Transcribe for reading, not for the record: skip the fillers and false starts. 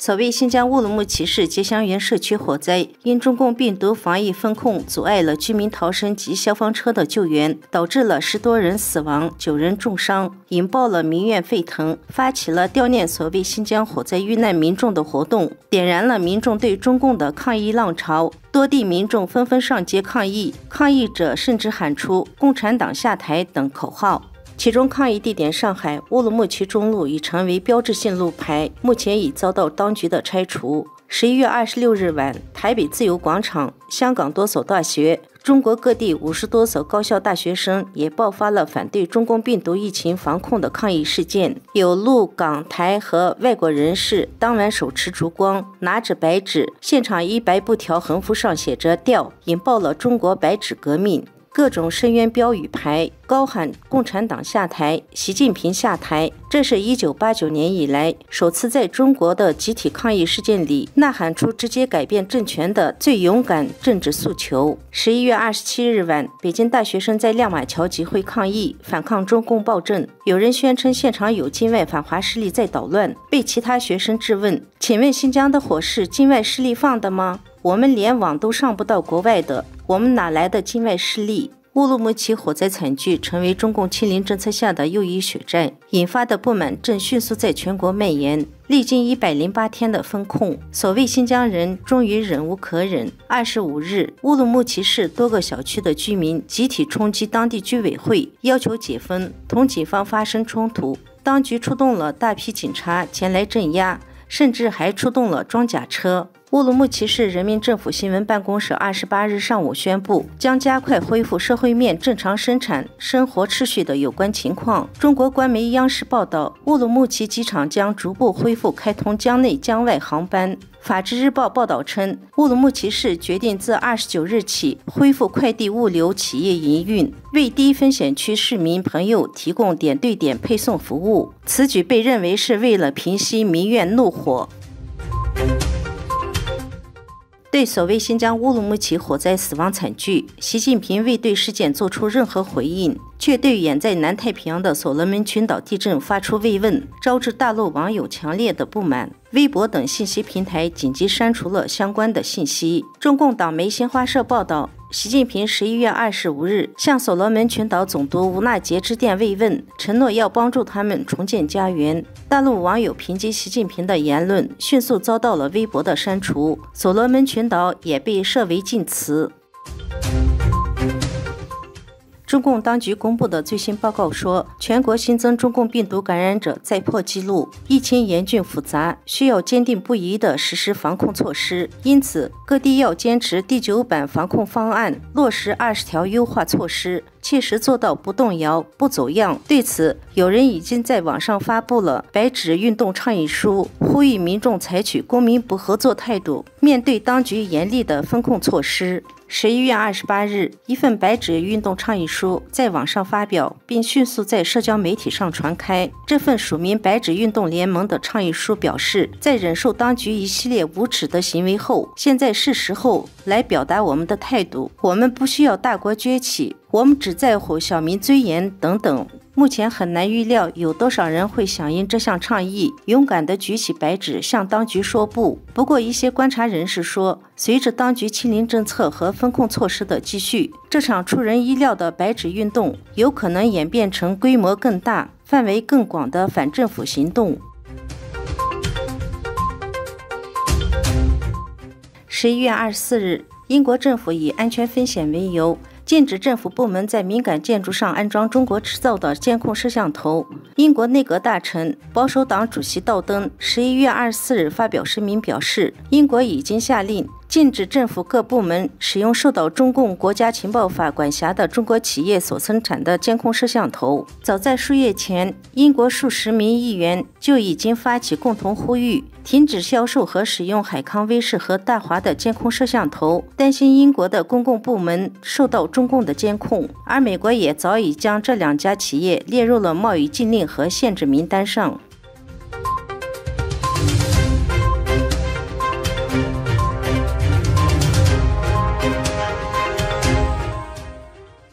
所谓新疆乌鲁木齐市吉祥园社区火灾，因中共病毒防疫风控阻碍了居民逃生及消防车的救援，导致了10多人死亡，9人重伤，引爆了民怨沸腾，发起了悼念所谓新疆火灾遇难民众的活动，点燃了民众对中共的抗议浪潮。多地民众纷纷上街抗议，抗议者甚至喊出"共产党下台"等口号。其中抗议地点上海乌鲁木齐中路已成为标志性路牌，目前已遭到当局的拆除。11月26日晚，台北自由广场、香港多所大学、中国各地50多所高校大学生也爆发了反对中共病毒疫情防控的抗议事件。有陆港台和外国人士当晚手持烛光，拿着白纸，现场一白布条横幅上写着"调"，引爆了中国白纸革命。各种声援标语牌高喊"共产党下台，习近平下台"，这是1989年以来首次在中国的集体抗议事件里呐喊出直接改变政权的最勇敢政治诉求。11月27日晚，北京大学生在亮马桥集会抗议，反抗中共暴政。有人宣称现场有境外反华势力在捣乱，被其他学生质问："请问新疆的火是境外势力放的吗？我们连网都上不到国外的，我们哪来的境外势力？"乌鲁木齐火灾惨剧成为中共清零政策下的又一血债，引发的不满正迅速在全国蔓延。历经108天的封控，所谓新疆人终于忍无可忍。25日，乌鲁木齐市多个小区的居民集体冲击当地居委会，要求解封，同警方发生冲突，当局出动了大批警察前来镇压，甚至还出动了装甲车。乌鲁木齐市人民政府新闻办公室28日上午宣布，将加快恢复社会面正常生产生活秩序的有关情况。中国官媒央视报道，乌鲁木齐机场将逐步恢复开通疆内疆外航班。法制日报报道称，乌鲁木齐市决定自29日起恢复快递物流企业营运，为低风险区市民朋友提供点对点配送服务。此举被认为是为了平息民怨怒火。对所谓新疆乌鲁木齐火灾死亡惨剧，习近平未对事件做出任何回应，却对远在南太平洋的所罗门群岛地震发出慰问，招致大陆网友强烈的不满。微博等信息平台紧急删除了相关的信息。中共党媒新华社报道，习近平11月25日向所罗门群岛总督吴纳杰致电慰问，承诺要帮助他们重建家园。大陆网友评击习近平的言论，迅速遭到了微博的删除，所罗门群岛也被设为禁词。中共当局公布的最新报告说，全国新增中共病毒感染者再破纪录，疫情严峻复杂，需要坚定不移地实施防控措施。因此，各地要坚持第9版防控方案，落实20条优化措施，切实做到不动摇、不走样。对此，有人已经在网上发布了白纸运动倡议书，呼吁民众采取公民不合作态度，面对当局严厉的风控措施。11月28日，一份白纸运动倡议书在网上发表，并迅速在社交媒体上传开。这份署名白纸运动联盟的倡议书表示，在忍受当局一系列无耻的行为后，现在是时候来表达我们的态度。我们不需要大国崛起，我们只在乎小民尊严等等。目前很难预料有多少人会响应这项倡议，勇敢地举起白纸向当局说不。不过，一些观察人士说，随着当局清零政策和风控措施的继续，这场出人意料的白纸运动有可能演变成规模更大、范围更广的反政府行动。11月24日，英国政府以安全风险为由，禁止政府部门在敏感建筑上安装中国制造的监控摄像头。英国内阁大臣、保守党主席道登11月24日发表声明表示，英国已经下令禁止政府各部门使用受到中共国家情报法管辖的中国企业所生产的监控摄像头。早在数月前，英国数十名议员就已经发起共同呼吁，停止销售和使用海康威视和大华的监控摄像头，担心英国的公共部门受到中共的监控。而美国也早已将这2家企业列入了贸易禁令和限制名单上。